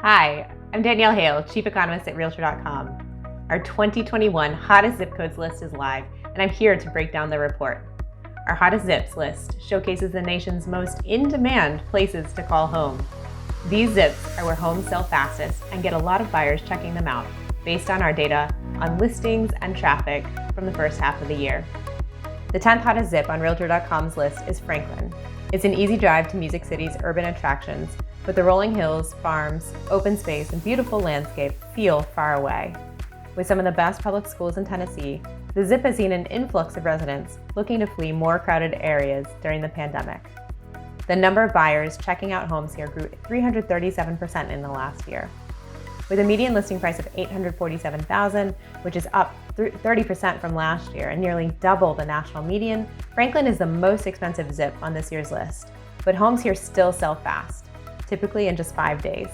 Hi, I'm Danielle Hale, Chief Economist at Realtor.com. Our 2021 Hottest Zip Codes list is live, and I'm here to break down the report. Our Hottest Zips list showcases the nation's most in-demand places to call home. These zips are where homes sell fastest and get a lot of buyers checking them out, based on our data on listings and traffic from the first half of the year. The 10th hottest zip on Realtor.com's list is Franklin. It's an easy drive to Music City's urban attractions, but the rolling hills, farms, open space, and beautiful landscape feel far away. With some of the best public schools in Tennessee, the zip has seen an influx of residents looking to flee more crowded areas during the pandemic. The number of buyers checking out homes here grew 337% in the last year. With a median listing price of $847,000, which is up 30% from last year and nearly double the national median, Franklin is the most expensive zip on this year's list. But homes here still sell fast, typically in just 5 days.